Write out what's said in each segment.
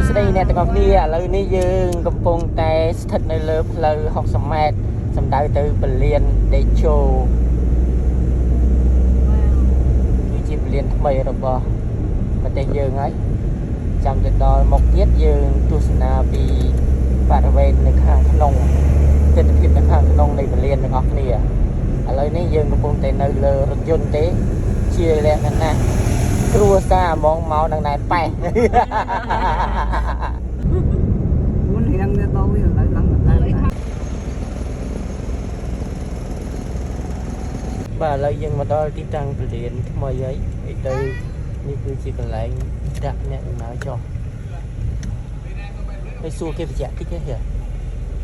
ស្ដីអ្នកទាំងអស់គ្នាឥឡូវនេះយើងកំពុងតែស្ថិតនៅលើផ្លូវ60ម៉ែត្រសំដៅទៅពលានដេជោគឺជាពលានថ្មីរបស់ប្រទេសយើងហើយចាំទៅដល់មកទៀតយើងទស្សនាពីបរិវេណនៅខាងក្នុងទិដ្ឋភាពនៅខាងក្នុងនៃពលានទាំងអស់គ្នាឥឡូវនេះយើងកំពុងតែនៅលើរថយន្តទេជាលក្ខណៈគ្រួសារហ្មងមកដល់ណែប៉ែmuốn hiện ra tôi lại lăn mặt tay បាទឥឡូវយើងមកដល់ទីតាំងពលានថ្មីហើយទៅនេះគឺជាកន្លែងដាក់អ្នកដំណើរចុះហើយសួរគេបញ្ជាក់តិចទេ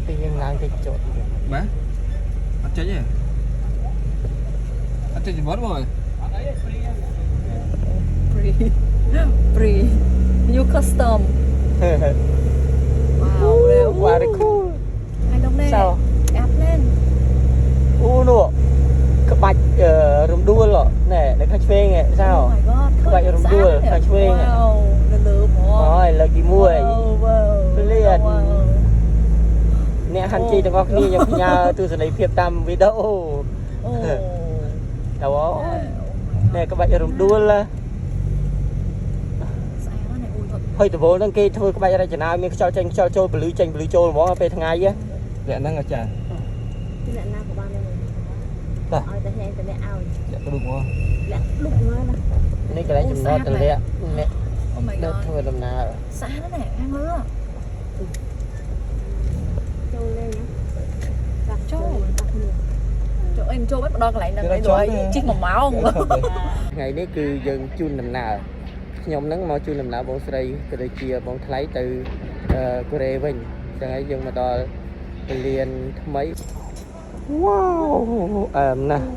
ពេលយើងឡើងទៅចុះបាទអត់ចេញទេអត់ចេញចំបត់មក free new custom wow very cool anh đông đây sao áp lên អូនោះក្បាច់រំដួលណែនៅខាងឆ្វេងឯsao oh my god ក្បាច់រំដួលខាងឆ្វេង wow លើហ្មងអូយលើកទី1 ពលានអ្នកហាន់ជីទាំងអស់គ្នាខ្ញុំផ្ញើទស្សនីយភាពតាមវីដេអូ អូ ទៅណែក្បាច់រំដួលហើយតវល់ហ្នឹងគេធ្វើក្បាច់រចនាមានខ្យល់ចេញខ្យល់ចូលពលឺចេញពលឺចូលហ្មងពេលថ្ងៃហ៎លក្ខហ្នឹងអាចារ្យ អ្នកណាក៏បានដែរឲ្យតែហែងតែអ្នកឲ្យ លាក់គ្រូមក លាក់លុកមកណា នេះកន្លែងចំណតទម្លាក់អ្នក Oh my ដើរ god ធ្វើដំណើរ សាណាស់ណែខាងលើចូលលេងដាក់ចូលដាក់គ្នាចូលអីចូលមិនដល់កន្លែងហ្នឹងឯងដូចជិះ1ម៉ោង ថ្ងៃនេះគឺយើងជូនដំណើរខ្ញុំហ្នឹងមកជូនដំណើរបងស្រីក៏ដូចជាបងថ្លៃទៅកូរ៉េវិញចឹងហើយយើងមកដល់ពលានថ្មីវ៉ាវអែមណាស់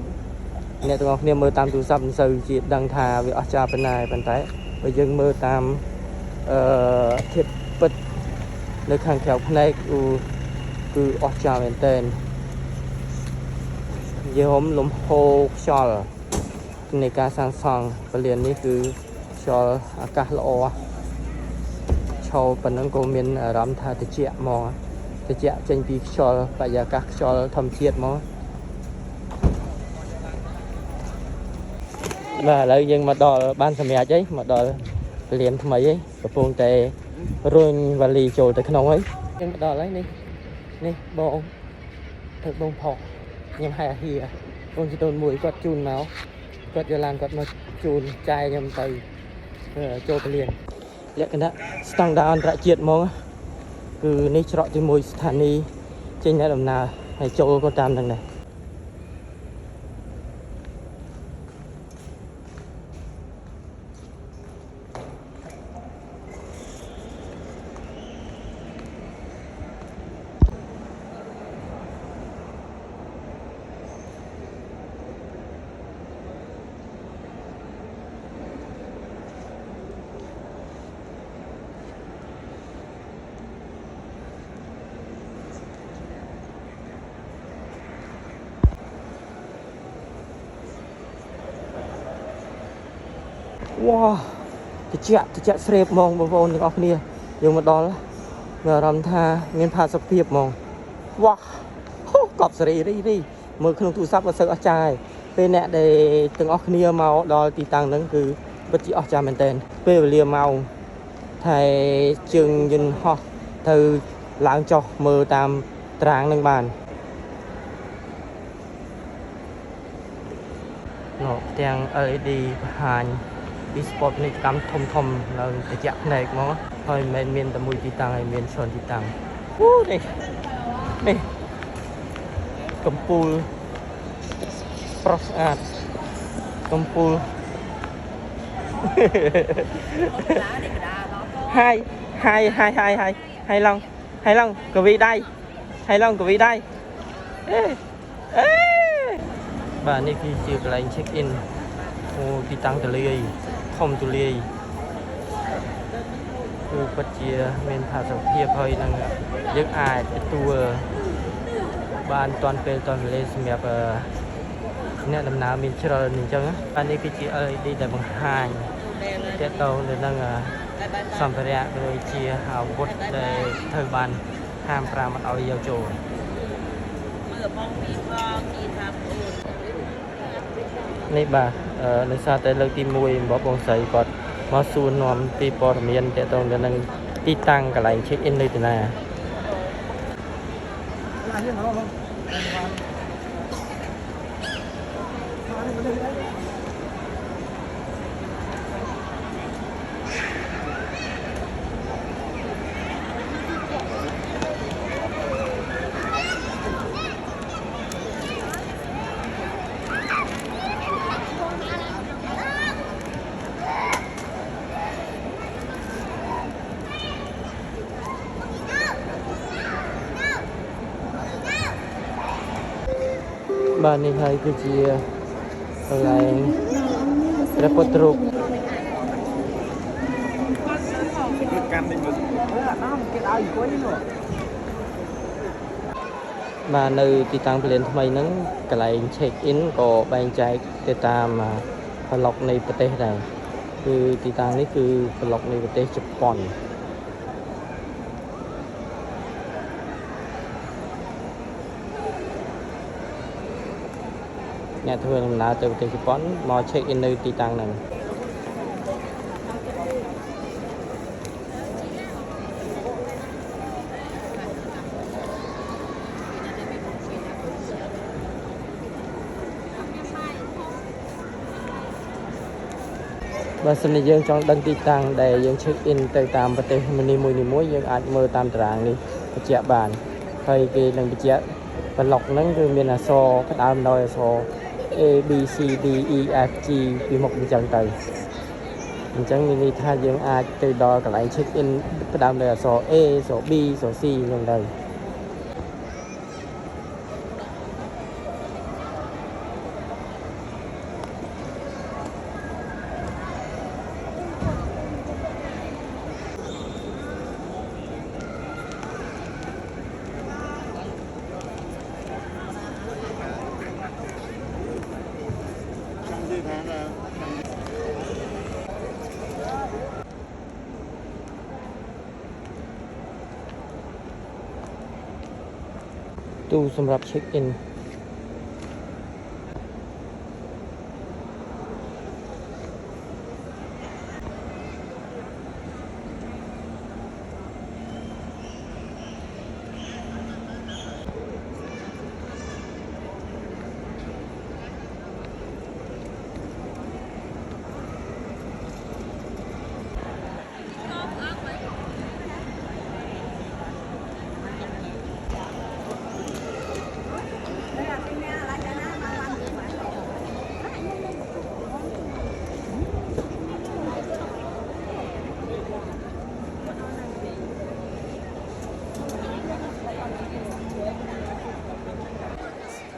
អ្នកទាំងអស់គ្នាមើលតាមទូរស័ព្ទមិនសូវជាដឹងថាវាអស្ចារ្យប៉ុណ្ណាប៉ុន្តែបើយើងមើលតាមធាតុពិតនៅខាងក្រៅភ្នែកគឺអស្ចារ្យមែនទែនយើងលំហូរខ្យល់នៃការសាងសង់ពលាននេះគឺខ្យល់អាកាសល្អឈរប៉ុណ្ណឹងក៏មានអារម្មណ៍ថាត្រជាក់ហ្មងត្រជាក់ចេញពីខ្យល់បរិយាកាសខ្យល់ធម្មជាតិហ្មងបាទឥឡូវយើងមកដល់បានសម្រាប់ហើយមកដល់ពលានថ្មីហើយកំពុងតែរុញវ៉ាលីចូលទៅក្នុងហើយយើងមកដល់ហើយនេះបងធ្វើបងផុសខ្ញុំហៅអាហៀបងជីដូនមួយគាត់ជូនមកគាត់យកឡានគាត់មកជូនចាយខ្ញុំទៅចូលពលានលក្ខណៈស្តង់ដារអន្តរជាតិហ្មងគឺនេះច្រកទី1ស្ថានីយ៍ចេញនៅដំណើរហើយចូលក៏តាមនឹងដែរវ៉ាត្រជាក់ស្រេបហ្មងបងប្អូនទាំងអស់គ្នាយើងមកដល់មានអារម្មណ៍ថាមានផាសុកភាពហ្មងវ៉ាកប់សេរីរីមើលក្នុងទូរស័ព្ទក៏សើអស្ចារ្យពេលអ្នកដែលទាំងអស់គ្នាមកដល់ទីតាំងហ្នឹងគឺពិតជាអស្ចារ្យមែនទែនពេលវេលាម៉ោងថែជើងយន្តហោះទៅឡើងចុះមើលតាមត្រាងនឹងបានទាំង LED បង្ហាញពីស្ពតនេះកម្មធំឡើងត្រជាក់ភ្នែកហ្មងហើយមិនមែនមានតែមួយទីតាំងហើយមានច្រើនទីតាំងអូនេះកំពូលប្រុសស្អាតកំពូលហើយឡងកវីដៃបាទនេះគឺជាកន្លែង check in អូទីតាំងទលាយធំទូលាយគឺពិតជាមានផាសុកភាពហើយនឹងយើងអាចទទួលបានតាន់ពេលតាន់វេលាសម្រាប់អ្នកដំណើរមានច្រើនអញ្ចឹងអានេះគឺជា LED ដែលបង្ហាញទាក់ទងទៅនឹង សម្ភារៈក៏ដូចជាអាវុធដែលត្រូវបានហាមប្រាមអត់ឲ្យយកចូលនេះបាទដោយសារតែលើកទី1របស់បងស្រីគាត់មកសួរនាំពីព័ត៌មានទាក់ទងទៅនឹងទីតាំងកន្លែង check in នៅទីណាបាទនេះហើយគឺជាកន្លែងព្រះពុទ្ធរូបបាទនៅទីតាំងពលានថ្មីហ្នឹងកន្លែង check in ក៏បែងចែកទៅតាមប្លុកនៃប្រទេសដែរគឺទីតាំងនេះគឺប្លុកនៃប្រទេសជប៉ុនអ្នកធ្វើដំណើរទៅប្រទេសជប៉ុនមក check in នៅទីតាំងហ្នឹងបើសិនជាយើងចង់ដឹងទីតាំងដែលយើង check in ទៅតាមប្រទេសនីមួយៗយើងអាចមើលតាមតារាងនេះបញ្ជាក់បានហើយគេនឹងបញ្ជាក់ប្លុកហ្នឹងគឺមានអក្សរផ្ដើមដោយអក្សរ A B C D E F G ពីមុខអញ្ចឹងទៅអញ្ចឹងមានន័យថាយើងអាចទៅដល់កន្លែង check in ផ្ដើមដោយអក្សរ A អក្សរ B អក្សរ C អញ្ចឹងទៅទូសម្រាប់ check in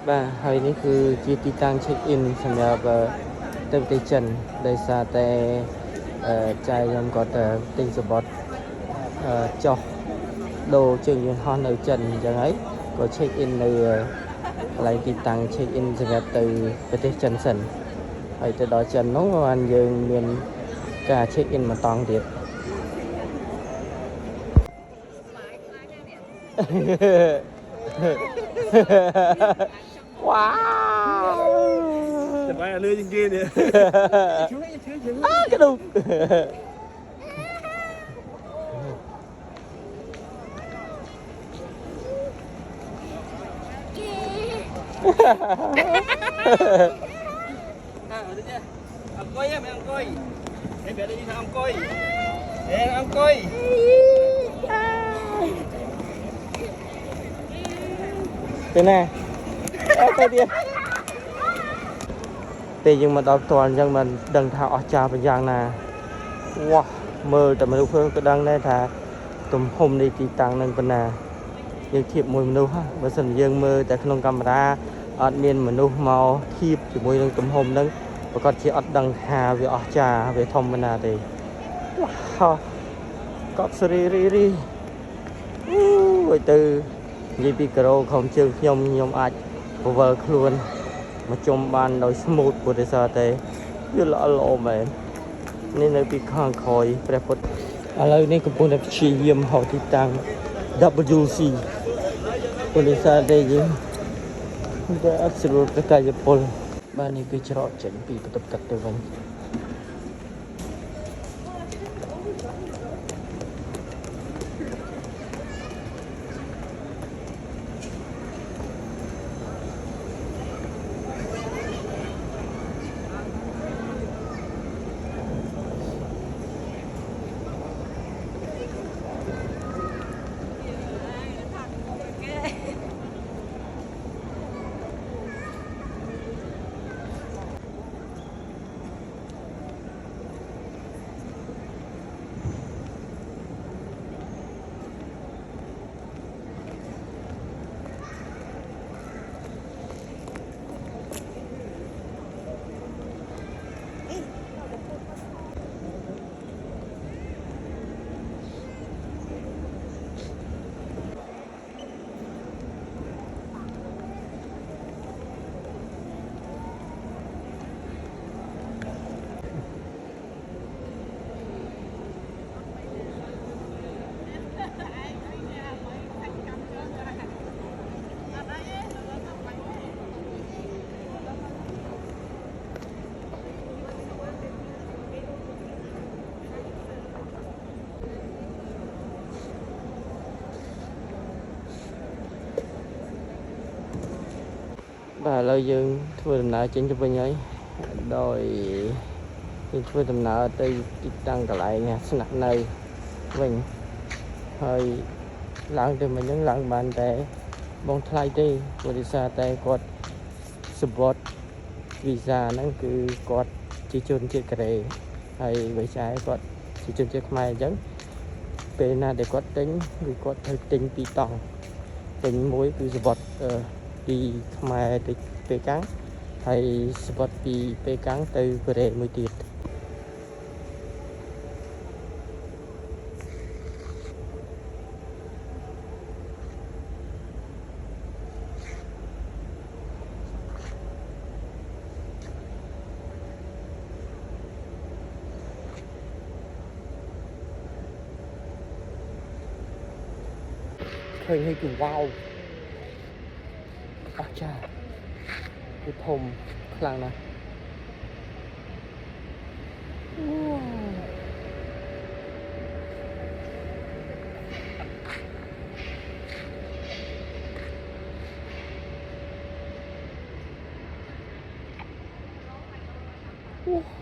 បាទហើយនេះគឺជាទីតាំង check in សម្រាប់ទៅប្រទេសចិនដោយសារតែចាយខ្ញុំក៏ទៅទិញសបុតចុះដូរជើងយន្តហោះនៅចិនអញ្ចឹងហើយក៏ check in នៅកន្លែងទីតាំង check in សម្រាប់ទៅប្រទេសចិនសិនហើយទៅដល់ចិននោះបានយើងមានការ check in មួយតង់ទៀតว้าวจะไปเรือจริงๆเนี่ยกระดูกăn coi em ăn coi em bé đi thăm ăn coi em ăn coi thế nàyទៅទៀតពេលយើងមកដល់ផ្ទាល់អញ្ចឹងមិនដឹងថាអស្ចារ្យយ៉ាងណាវ៉ាមើលតែមនុស្សក៏ដឹងដែរថាទំហំនៃទីតាំងនឹងប៉ុណ្ណាយើងធៀបមួយមនុស្សបើសិនយើងមើលតែក្នុងកាមេរ៉ាអត់មានមនុស្សមកធៀបជាមួយនឹងទំហំហ្នឹងប្រកាសជាអត់ដឹងថាវាអស្ចារ្យវាធំប៉ុណ្ណាទេវ៉ាកប់សេរីរីអូយទៅនិយាយពីការ៉ូខំជើងខ្ញុំអាចពវល់ខ្លួនមកជុំបានដោយ smooth ព្រោះតែសារតែវាល្អមែននេះនៅពីខាងក្រោយព្រះពុទ្ធ ឥឡូវនេះកំពុងតែព្យាយាមហៅទីតាំង WC ប៉ូលីសតែយើងតែអត់ស្រួលប្រកាយពលបាទនេះគឺច្រកចេញពីបន្ទប់ទឹកទៅវិញបាទឥឡូវយើងធ្វើដំណើរចេញទៅវិញហើយដោយយើងធ្វើដំណើរទៅទីតាំងកន្លែងស្នាក់នៅវិញហើយឡើងទៅមិញហ្នឹងឡើងបានតែបងថ្លៃទេព្រោះដោយសារតែគាត់សវត្តវីសាហ្នឹងគឺគាត់ជាជនជាតិកូរ៉េហើយវិស័យគាត់ជាជនជាតិខ្មែរអញ្ចឹងពេលណាដែលគាត់ទិញគឺគាត់ត្រូវទិញ2តង់ទិញមួយគឺសវត្តពីខ្មែរទៅប៉េកាំងហើយសវត្តពីប៉េកាំងទៅកូរ៉េមួយទៀតឃើញហើយគឺវ៉ាវអស្ចារ្យគឺធំខ្លាំងណាស់អូ